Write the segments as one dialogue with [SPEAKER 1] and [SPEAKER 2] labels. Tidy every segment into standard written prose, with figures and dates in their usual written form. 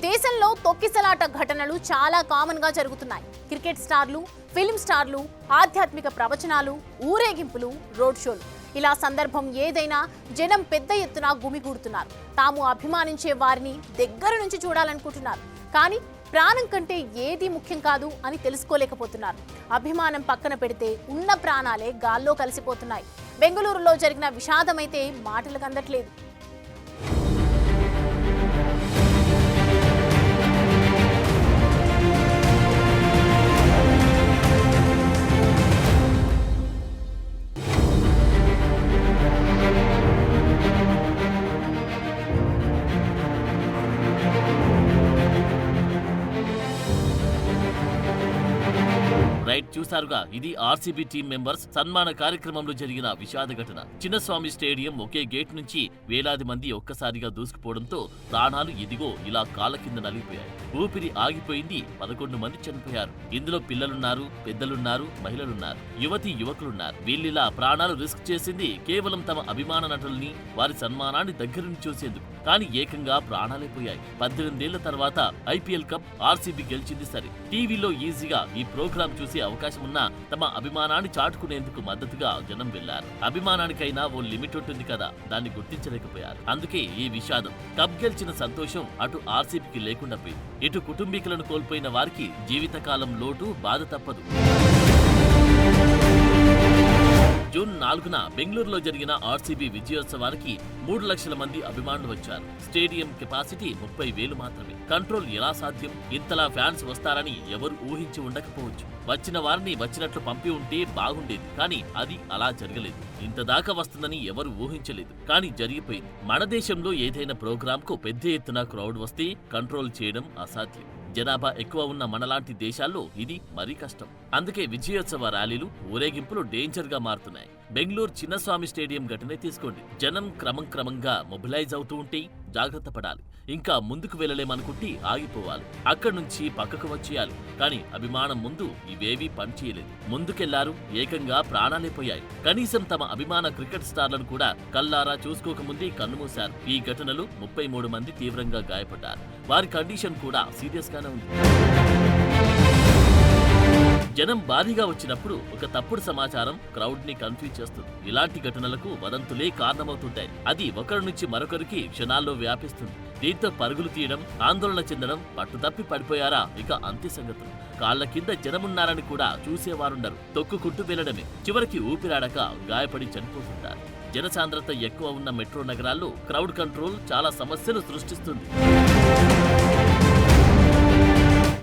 [SPEAKER 1] దేశంలో తొక్కిసలాట ఘటనలు చాలా కామన్ గా జరుగుతున్నాయి. క్రికెట్ స్టార్లు, ఫిల్మ్ స్టార్లు, ఆధ్యాత్మిక ప్రవచనాలు, ఊరేగింపులు, రోడ్ షోలు, ఇలా సందర్భం ఏదైనా జనం పెద్ద ఎత్తున గుమిగూడుతున్నారు. తాము అభిమానించే వారిని దగ్గర నుంచి చూడాలనుకుంటున్నారు. కానీ ప్రాణం కంటే ఏది ముఖ్యం కాదు అని తెలుసుకోలేకపోతున్నారు. అభిమానం పక్కన పెడితే ఉన్న ప్రాణాలే గాల్లో కలిసిపోతున్నాయి. బెంగళూరులో జరిగిన విషాదమైతే మాటలకు అందట్లేదు.
[SPEAKER 2] రైట్, చూసారుగా, ఇది ఆర్సీబీ టీం మెంబర్స్ సన్మాన కార్యక్రమంలో జరిగిన విషాద ఘటన. చిన్నస్వామి స్టేడియం ఒకే గేట్ నుంచి వేలాది మంది ఒక్కసారిగా దూసుకుపోవడంతో ప్రాణాలు ఇదిగో ఇలా కాళ్ళ కింద నలిగిపోయాయి. ఊపిరి ఆగిపోయింది. 11 మంది చనిపోయారు. ఇందులో పిల్లలున్నారు, పెద్దలున్నారు, మహిళలున్నారు, యువతీ యువకులున్నారు. వీళ్ళిలా ప్రాణాలు రిస్క్ చేసింది కేవలం తమ అభిమాన నటుల్ని, వారి సన్మానాన్ని దగ్గర నుంచి చూసేందుకు. కానీ ఏకంగా ప్రాణాలే పోయాయి. 18 ఏళ్ల తర్వాత ఐపీఎల్ కప్ ఆర్సీబీ గెలిచింది సరే, టీవీలో ఈజీగా ఈ ప్రోగ్రాం చూసే అవకాశం ఉన్నా తమ అభిమానాన్ని చాటుకునేందుకు మద్దతుగా జనం వెళ్లారు. అభిమానానికైనా ఓ లిమిట్ ఉంటుంది కదా, దాన్ని గుర్తించలేకపోయారు. అందుకే ఈ విషాదం. కప్ గెలిచిన సంతోషం అటు ఆర్సీబీకి లేకుండా పోయింది. ఇటు కుటుంబీకులను కోల్పోయిన వారికి జీవితకాలం లోటు బాధ తప్పదు. జూన్ 4న బెంగళూరులో జరిగిన ఆర్సీబీ విజయోత్సవానికి 3 లక్షల మంది అభిమానులు వచ్చారు. స్టేడియం కెపాసిటీ 30,000 మాత్రమే. కంట్రోల్ ఎలా సాధ్యం? ఇంతలా ఫ్యాన్స్ వస్తారని ఎవరు ఊహించి ఉండకపోవచ్చు. వచ్చిన వారిని వచ్చినట్లు పంపి ఉంటే బాగుండేది. కానీ అది అలా జరగలేదు. ఇంతదాకా వస్తుందని ఎవరు ఊహించలేదు. కానీ జరిగిపోయింది. మన దేశంలో ఏదైనా ప్రోగ్రాంకు పెద్ద ఎత్తున క్రౌడ్ వస్తే కంట్రోల్ చేయడం అసాధ్యం. జనాభా ఎక్కువ ఉన్న మనలాంటి దేశాల్లో ఇది మరీ కష్టం. అందుకే విజయోత్సవ ర్యాలీలు, ఊరేగింపులు డేంజర్ గా మారుతున్నాయి. బెంగళూరు చిన్నస్వామి స్టేడియం ఘటనే తీసుకోండి. జనం క్రమంగా మొబిలైజ్ అవుతూ ఉంటే జాగ్రత్త పడాలి. ఇంకా ముందుకు వెళ్ళలేమనుకుంటే ఆగిపోవాలి. అక్కడి నుంచి పక్కకు వచ్చేయాలి. కానీ అభిమానం ముందు ఇవేవీ పనిచేయలేదు. ముందుకెళ్లారు, ఏకంగా ప్రాణాలే పోయాయి. కనీసం తమ అభిమాన క్రికెట్ స్టార్లను కూడా కల్లారా చూసుకోకముందే కన్నుమూశారు. ఈ ఘటనలో 33 మంది తీవ్రంగా గాయపడ్డారు. వారి కండిషన్ కూడా సీరియస్ గానే ఉంది. జనం భారీగా వచ్చినప్పుడు ఒక తప్పుడు సమాచారం క్రౌడ్ ని కన్ఫ్యూజ్ చేస్తుంది. ఇలాంటి ఘటనలకు వదంతులే కారణమవుతుంటాయి. అది ఒకరి నుంచి మరొకరికి క్షణాల్లో వ్యాపిస్తుంది. దీంతో పరుగులు తీయడం, ఆందోళన చెందడం, పట్టుతప్పి పడిపోయారా ఇక అంతే సంగతులు. కాళ్ల కింద జనమున్నారని కూడా చూసేవారుండరు. తొక్కుకుంటూ వెళ్లడమే. చివరికి ఊపిరాడక గాయపడి చనిపోతుంటారు. జనసాంద్రత ఎక్కువ ఉన్న మెట్రో నగరాల్లో క్రౌడ్ కంట్రోల్ చాలా సమస్యలు సృష్టిస్తుంది.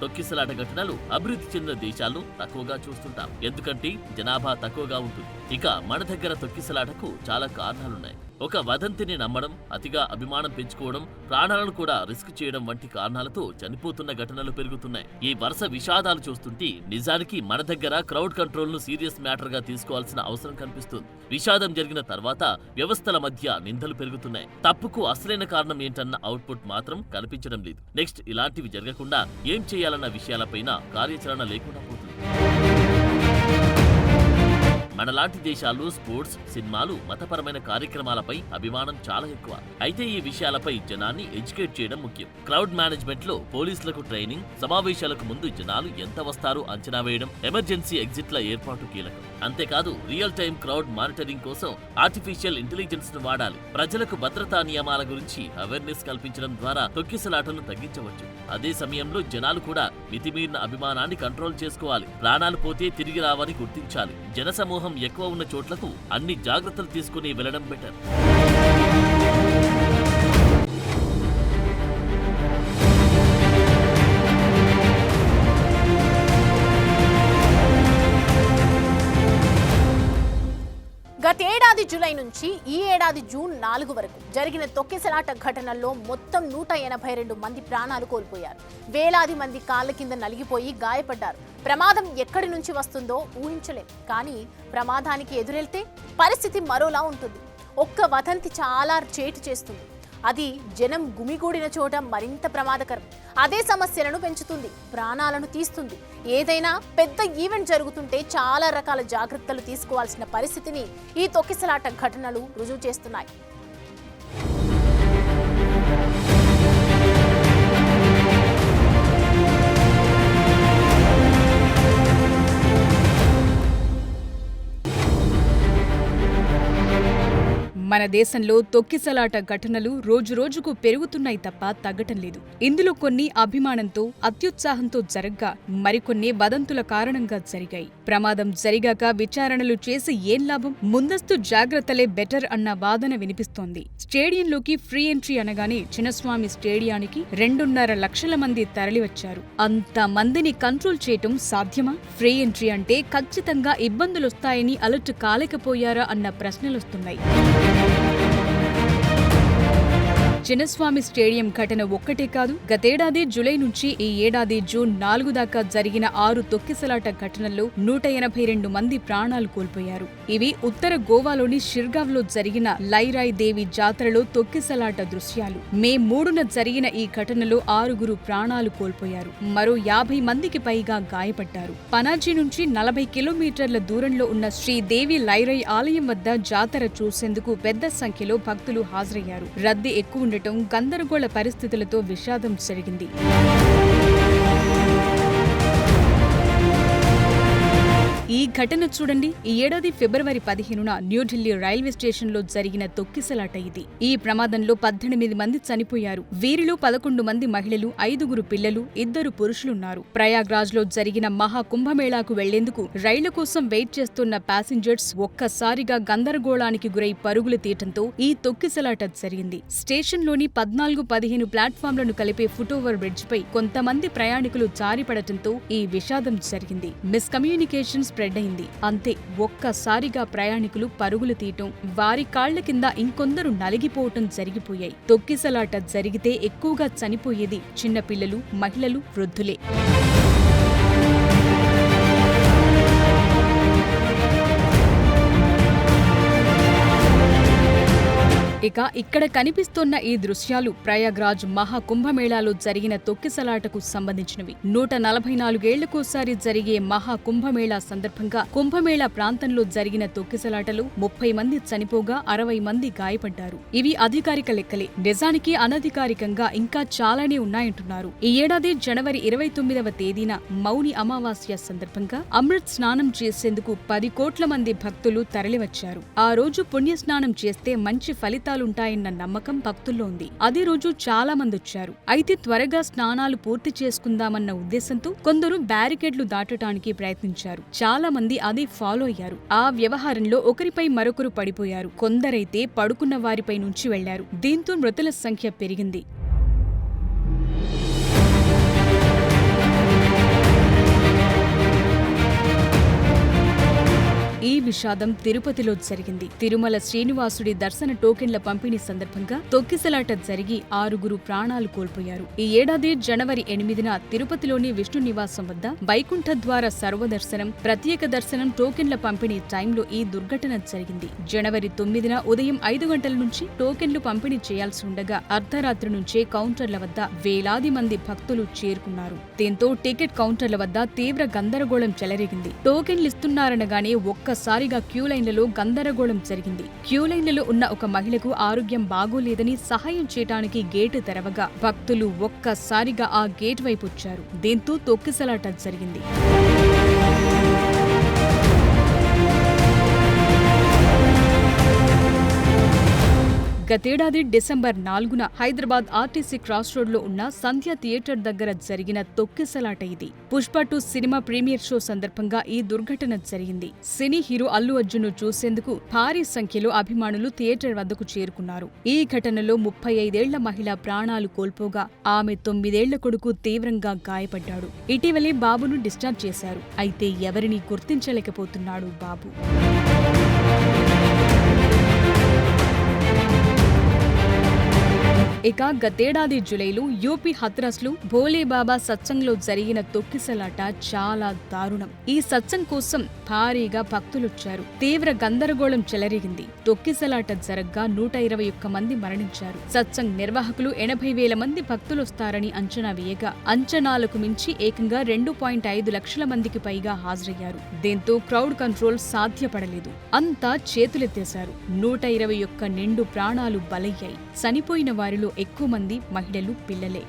[SPEAKER 2] తొక్కిసలాట ఘటనలు అభివృద్ధి చెందిన దేశాల్లో తక్కువగా చూస్తుంటాం. ఎందుకంటే జనాభా తక్కువగా ఉంటుంది. ఇక మన దగ్గర తొక్కిసలాటకు చాలా కారణాలున్నాయి. ఒక వదంతిని నమ్మడం, అతిగా అభిమానం పెంచుకోవడం, ప్రాణాలను కూడా రిస్క్ చేయడం వంటి కారణాలతో చనిపోతున్న ఘటనలు పెరుగుతున్నాయి. ఈ వరుస విషాదాలు చూస్తుంటే నిజానికి మన దగ్గర క్రౌడ్ కంట్రోల్ ను సీరియస్ మ్యాటర్ గా తీసుకోవాల్సిన అవసరం కనిపిస్తుంది. విషాదం జరిగిన తర్వాత వ్యవస్థల మధ్య నిందలు పెరుగుతున్నాయి. తప్పుకు అసలైన కారణం ఏంటన్న అవుట్పుట్ మాత్రం కనిపించడం లేదు. నెక్స్ట్ ఇలాంటివి జరగకుండా ఏం చేయాలన్న విషయాలపైన కార్యాచరణ లేకుండా పోతుంది. మనలాంటి దేశాల్లో స్పోర్ట్స్, సినిమాలు, మతపరమైన కార్యక్రమాలపై అభిమానం చాలా ఎక్కువ. అయితే ఈ విషయాలపై జనాన్ని ఎడ్యుకేట్ చేయడం ముఖ్యం. క్రౌడ్ మేనేజ్మెంట్ లో పోలీసులకు ట్రైనింగ్, సమావేశాలకు ముందు జనాలు ఎంత వస్తారో అంచనా వేయడం, ఎమర్జెన్సీ ఎగ్జిట్ల ఏర్పాటు కీలకం. అంతేకాదు రియల్ టైం క్రౌడ్ మానిటరింగ్ కోసం ఆర్టిఫిషియల్ ఇంటెలిజెన్స్ ను వాడాలి. ప్రజలకు భద్రతా నియమాల గురించి అవేర్నెస్ కల్పించడం ద్వారా తొక్కిసలాటలను తగ్గించవచ్చు. అదే సమయంలో జనాలు కూడా మితిమీరిన అభిమానాన్ని కంట్రోల్ చేసుకోవాలి. ప్రాణాలు పోతే తిరిగి రావని గుర్తించాలి. జనసమూహం ఎక్కువ ఉన్న చోట్లకు అన్ని జాగ్రత్తలు తీసుకుని వెళ్లడం బెటర్.
[SPEAKER 1] గతేడాది జూలై నుంచి ఈ ఏడాది జూన్ 4 వరకు జరిగిన తొక్కిసలాట ఘటనల్లో మొత్తం 182 మంది ప్రాణాలు కోల్పోయారు. వేలాది మంది కాళ్ల కింద నలిగిపోయి గాయపడ్డారు. ప్రమాదం ఎక్కడి నుంచి వస్తుందో ఊహించలేం. కానీ ప్రమాదానికి ఎదురెళ్తే పరిస్థితి మరోలా ఉంటుంది. ఒక్క వదంతి చాలా చేటు చేస్తుంది. అది జనం గుమిగూడిన చోట మరింత ప్రమాదకరం. అదే సమస్యలను పెంచుతుంది, ప్రాణాలను తీస్తుంది. ఏదైనా పెద్ద ఈవెంట్ జరుగుతుంటే చాలా రకాల జాగ్రత్తలు తీసుకోవాల్సిన పరిస్థితిని ఈ తొక్కిసలాట ఘటనలు రుజువు చేస్తున్నాయి.
[SPEAKER 3] మన దేశంలో తొక్కిసలాట ఘటనలు రోజురోజుకు పెరుగుతున్నాయి తప్ప తగ్గటం లేదు. ఇందులో కొన్ని అభిమానంతో, అత్యుత్సాహంతో జరగ్గా, మరికొన్ని వదంతుల కారణంగా జరిగాయి. ప్రమాదం జరిగాక విచారణలు చేసి ఏం లాభం? ముందస్తు జాగ్రత్తలే బెటర్ అన్న వాదన వినిపిస్తోంది. స్టేడియంలోకి ఫ్రీ ఎంట్రీ అనగానే చిన్నస్వామి స్టేడియానికి 2.5 లక్షల మంది తరలివచ్చారు. అంత మందిని కంట్రోల్ చేయటం సాధ్యమా? ఫ్రీ ఎంట్రీ అంటే ఖచ్చితంగా ఇబ్బందులొస్తాయని అలర్ట్ కాలేకపోయారా అన్న ప్రశ్నలొస్తున్నాయి. చిన్నస్వామి స్టేడియం ఘటన ఒక్కటే కాదు, గతేడాది జూలై నుంచి ఈ ఏడాది జూన్ 4 దాకా జరిగిన 6 తొక్కిసలాట ఘటనల్లో 182 మంది ప్రాణాలు కోల్పోయారు. ఇవి ఉత్తర గోవాలోని షిర్గావ్లో జరిగిన లైరాయ్ దేవి జాతరలో తొక్కిసలాట దృశ్యాలు. మే 3న జరిగిన ఈ ఘటనలో 6 ప్రాణాలు కోల్పోయారు. మరో 50 మందికి పైగా గాయపడ్డారు. పనాజీ నుంచి 40 కిలోమీటర్ల దూరంలో ఉన్న శ్రీదేవి లైరాయ్ ఆలయం వద్ద జాతర చూసేందుకు పెద్ద సంఖ్యలో భక్తులు హాజరయ్యారు. రద్దీ ఎక్కువ ఉండటం, గందరగోళ పరిస్థితులతో విషాదం జరిగింది. ఈ ఘటన చూడండి. ఈ ఏడాది ఫిబ్రవరి 15న న్యూఢిల్లీ రైల్వే స్టేషన్లో జరిగిన తొక్కిసలాట ఇది. ఈ ప్రమాదంలో 18 మంది చనిపోయారు. వీరిలో 11 మంది మహిళలు, 5 పిల్లలు, 2 పురుషులున్నారు. ప్రయాగ్రాజ్లో జరిగిన మహా కుంభమేళాకు వెళ్లేందుకు రైళ్ల కోసం వెయిట్ చేస్తున్న ప్యాసింజర్స్ ఒక్కసారిగా గందరగోళానికి గురై పరుగులు తీయటంతో ఈ తొక్కిసలాట జరిగింది. స్టేషన్లోని 14-15 ప్లాట్ఫామ్లను కలిపే ఫుట్ఓవర్ బ్రిడ్జ్ పై కొంతమంది ప్రయాణికులు జారిపడటంతో ఈ విషాదం జరిగింది. మిస్కమ్యూనికేషన్ స్ప్రెడ్ అయింది. అంతే, ఒక్కసారిగా ప్రయాణికులు పరుగులు తీయటం, వారి కాళ్ల కింద ఇంకొందరు నలిగిపోవటం జరిగిపోయాయి. తొక్కిసలాట జరిగితే ఎక్కువగా చనిపోయేది చిన్నపిల్లలు, మహిళలు, వృద్ధులే. ఇక ఇక్కడ కనిపిస్తున్న ఈ దృశ్యాలు ప్రయాగ్రాజ్ మహాకుంభమేళాలో జరిగిన తొక్కిసలాటకు సంబంధించినవి. 144 ఏళ్లకోసారి జరిగే మహాకుంభమేళా సందర్భంగా కుంభమేళా ప్రాంతంలో జరిగిన తొక్కిసలాటలో 30 మంది చనిపోగా 60 మంది గాయపడ్డారు. ఇవి అధికారిక లెక్కలే. నిజానికి అనధికారికంగా ఇంకా చాలానే ఉన్నాయంటున్నారు. ఈ ఏడాది జనవరి 29వ తేదీన మౌని అమావాస్య సందర్భంగా అమృత్ స్నానం చేసేందుకు 10 కోట్ల మంది భక్తులు తరలివచ్చారు. ఆ రోజు పుణ్యస్నానం చేస్తే మంచి ఫలితాలుంటాయన్న నమ్మకం భక్తుల్లో ఉంది. అదే రోజు చాలా మంది వచ్చారు. అయితే త్వరగా స్నానాలు పూర్తి చేసుకుందామన్న ఉద్దేశంతో కొందరు బ్యారికేడ్లు దాటడానికి ప్రయత్నించారు. చాలా మంది అదే ఫాలో అయ్యారు. ఆ వ్యవహారంలో ఒకరిపై మరొకరు పడిపోయారు. కొందరైతే పడుకున్న వారిపై నుంచి వెళ్లారు. దీంతో మృతుల సంఖ్య పెరిగింది. ఈ విషాదం తిరుపతిలో జరిగింది. తిరుమల శ్రీనివాసుడి దర్శన టోకెన్ల పంపిణీ సందర్భంగా తొక్కిసలాట జరిగి 6 ప్రాణాలు కోల్పోయారు. ఈ ఏడాది జనవరి 8న తిరుపతిలోని విష్ణు నివాసం వద్ద వైకుంఠ ద్వార సర్వదర్శనం, ప్రత్యేక దర్శనం టోకెన్ల పంపిణీ టైంలో ఈ దుర్ఘటన జరిగింది. జనవరి 9న ఉదయం 5 గంటల నుంచి టోకెన్లు పంపిణీ చేయాల్సి ఉండగా అర్ధరాత్రి నుంచే కౌంటర్ల వద్ద వేలాది మంది భక్తులు చేరుకున్నారు. దీంతో టికెట్ కౌంటర్ల వద్ద తీవ్ర గందరగోళం చెలరేగింది. టోకెన్లిస్తున్నారనగానే ఒక్కసారిగా క్యూలైన్లలో గందరగోళం జరిగింది. క్యూలైన్లలో ఉన్న ఒక మహిళకు ఆరోగ్యం బాగోలేదని సహాయం చేయడానికి గేటు తెరవగా భక్తులు ఒక్కసారిగా ఆ గేట్ వైపు వచ్చారు. దీంతో తొక్కిసలాట జరిగింది. గతేడాది డిసెంబర్ 4న హైదరాబాద్ ఆర్టీసీ క్రాస్ రోడ్ లో ఉన్న సంధ్య థియేటర్ దగ్గర జరిగిన తొక్కిసలాట ఇది. పుష్ప 2 సినిమా ప్రీమియర్ షో సందర్భంగా ఈ దుర్ఘటన జరిగింది. సినీ హీరో అల్లు అర్జున్ ను చూసేందుకు భారీ సంఖ్యలో అభిమానులు థియేటర్ వద్దకు చేరుకున్నారు. ఈ ఘటనలో 35 ఏళ్ల మహిళ ప్రాణాలు కోల్పోగా ఆమె 9 ఏళ్ల కొడుకు తీవ్రంగా గాయపడ్డాడు. ఇటీవలే బాబును డిశ్చార్జ్ చేశారు. అయితే ఎవరిని గుర్తించలేకపోతున్నాడు బాబు. ఇక గతేడాది జూలైలో యూపీ హత్రాస్లో భోలేబాబా సత్సంగ్లో జరిగిన తొక్కిసలాట చాలా దారుణం. ఈ సత్సంగ్ కోసం భారీగా భక్తులొచ్చారు. తీవ్ర గందరగోళం చెలరేగింది. తొక్కిసలాట జరగ్గా 121 మంది మరణించారు. సత్సంగ్ నిర్వాహకులు 80,000 మంది భక్తులొస్తారని అంచనా వేయగా అంచనాలకు మించి ఏకంగా 2.5 లక్షల మందికి పైగా హాజరయ్యారు. దీంతో క్రౌడ్ కంట్రోల్ సాధ్యపడలేదు. అంతా చేతులెత్తేశారు. 121 నిండు ప్రాణాలు బలయ్యాయి. చనిపోయిన వారిలో ఎక్కువ మంది మహిళలు, పిల్లలే.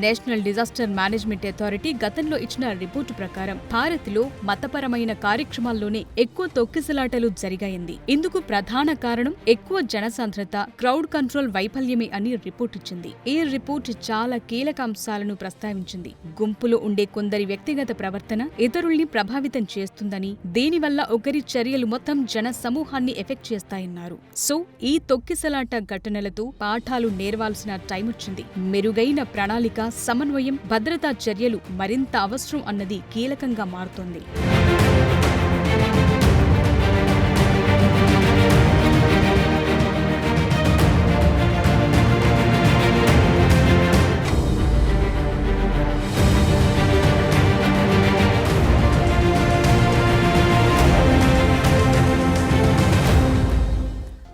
[SPEAKER 3] నేషనల్ డిజాస్టర్ మేనేజ్మెంట్ అథారిటీ గతంలో ఇచ్చిన రిపోర్టు ప్రకారం భారత్లో మతపరమైన కార్యక్రమాల్లోనే ఎక్కువ తొక్కిసలాటలు జరిగాయింది. ఇందుకు ప్రధాన కారణం ఎక్కువ జనసాంద్రత, క్రౌడ్ కంట్రోల్ వైఫల్యమే అని రిపోర్ట్ ఇచ్చింది. ఈ రిపోర్ట్ చాలా కీలక అంశాలను ప్రస్తావించింది. గుంపులో ఉండే కొందరి వ్యక్తిగత ప్రవర్తన ఇతరుల్ని ప్రభావితం చేస్తుందని, దీనివల్ల ఒకరి చర్యలు మొత్తం జన సమూహాన్ని ఎఫెక్ట్ చేస్తాయన్నారు. సో ఈ తొక్కిసలాట ఘటనలతో పాఠాలు నేర్వాల్సిన టైం వచ్చింది. మెరుగైన ప్రణాళిక, సమన్వయం, భద్రతా చర్యలు మరింత అవసరం అన్నది కీలకంగా మారుతోంది.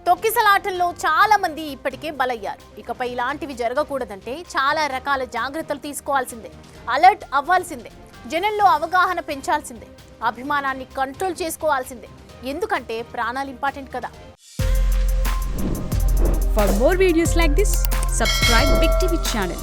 [SPEAKER 1] తొక్కిసలాటల్లో చాలా మంది ఇప్పటికే బలయ్యారు. ఇకపై ఇలాంటివి జరగకూడదంటే చాలా రకాల జాగ్రత్తలు తీసుకోవాల్సిందే, అలర్ట్ అవ్వాల్సిందే, జనంలో అవగాహన పెంచాల్సిందే, అభిమానాన్ని కంట్రోల్ చేసుకోవాల్సిందే. ఎందుకంటే ప్రాణాలు ఇంపార్టెంట్ కదా.
[SPEAKER 3] For more videos like this, subscribe Big TV channel.